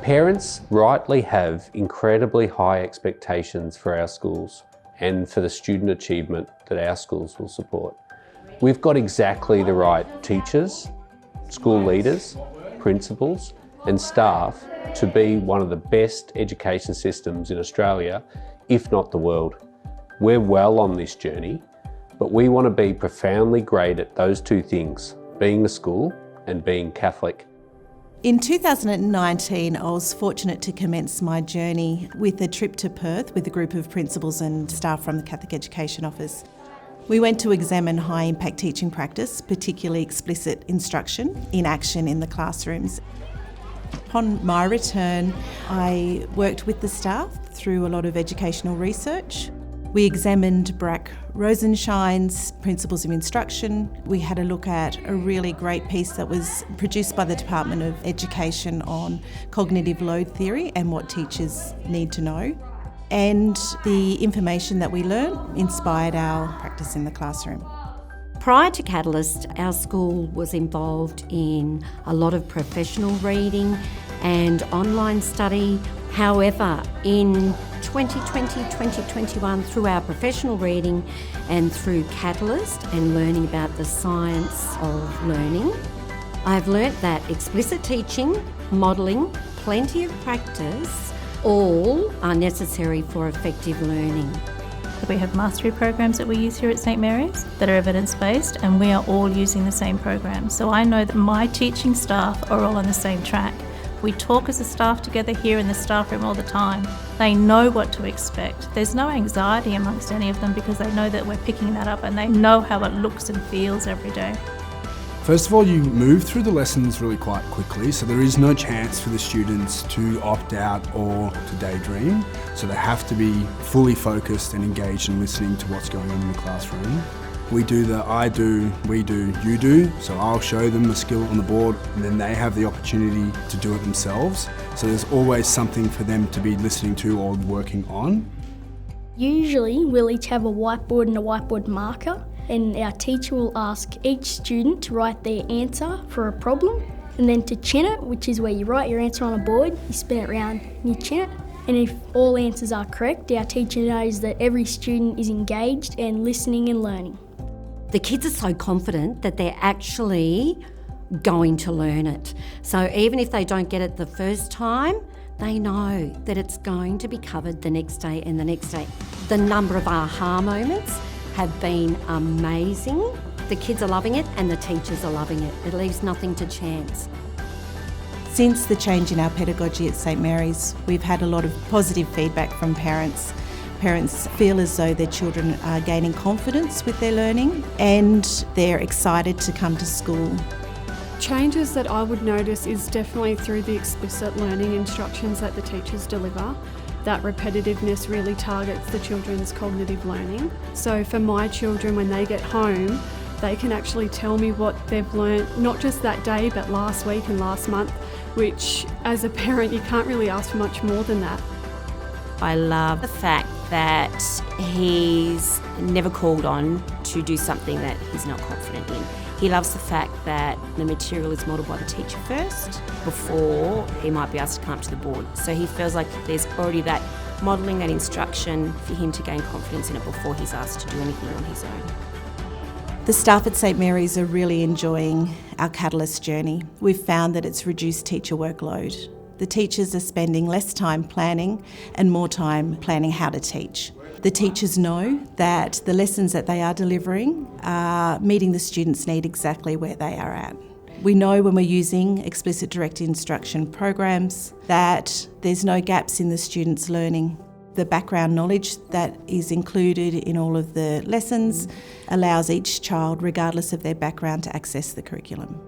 Parents rightly have incredibly high expectations for our schools and for the student achievement that our schools will support. We've got exactly the right teachers, school leaders, principals and staff to be one of the best education systems in Australia, if not the world. We're well on this journey, but we want to be profoundly great at those two things, being the school and being Catholic. In 2019, I was fortunate to commence my journey with a trip to Perth with a group of principals and staff from the Catholic Education Office. We went to examine high impact teaching practice, particularly explicit instruction in action in the classrooms. Upon my return, I worked with the staff through a lot of educational research. We examined Brack Rosenshine's Principles of Instruction. We had a look at a really great piece that was produced by the Department of Education on cognitive load theory and what teachers need to know. And the information that we learned inspired our practice in the classroom. Prior to Catalyst, our school was involved in a lot of professional reading and online study. However, in 2020-2021, through our professional reading and through Catalyst and learning about the science of learning, I've learnt that explicit teaching, modelling, plenty of practice, all are necessary for effective learning. We have mastery programs that we use here at St Mary's that are evidence-based, and we are all using the same program. So I know that my teaching staff are all on the same track. We talk as a staff together here in the staff room all the time. They know what to expect. There's no anxiety amongst any of them because they know that we're picking that up and they know how it looks and feels every day. First of all, you move through the lessons really quite quickly, so there is no chance for the students to opt out or to daydream. So they have to be fully focused and engaged in listening to what's going on in the classroom. We do the I do, we do, you do. So I'll show them the skill on the board and then they have the opportunity to do it themselves. So there's always something for them to be listening to or working on. Usually we'll each have a whiteboard and a whiteboard marker, and our teacher will ask each student to write their answer for a problem and then to chin it, which is where you write your answer on a board, you spin it around and you chin it. And if all answers are correct, our teacher knows that every student is engaged and listening and learning. The kids are so confident that they're actually going to learn it. So even if they don't get it the first time, they know that it's going to be covered the next day and the next day. The number of aha moments have been amazing. The kids are loving it and the teachers are loving it. It leaves nothing to chance. Since the change in our pedagogy at St Mary's, we've had a lot of positive feedback from parents. Parents feel as though their children are gaining confidence with their learning and they're excited to come to school. Changes that I would notice is definitely through the explicit learning instructions that the teachers deliver. That repetitiveness really targets the children's cognitive learning. So for my children, when they get home, they can actually tell me what they've learnt, not just that day, but last week and last month, which as a parent, you can't really ask for much more than that. I love the fact that he's never called on to do something that he's not confident in. He loves the fact that the material is modelled by the teacher first before he might be asked to come up to the board. So he feels like there's already that modelling, that instruction for him to gain confidence in it before he's asked to do anything on his own. The staff at St Mary's are really enjoying our Catalyst journey. We've found that it's reduced teacher workload. The teachers are spending less time planning and more time planning how to teach. The teachers know that the lessons that they are delivering are meeting the students' need exactly where they are at. We know when we're using explicit direct instruction programs that there's no gaps in the students' learning. The background knowledge that is included in all of the lessons allows each child, regardless of their background, to access the curriculum.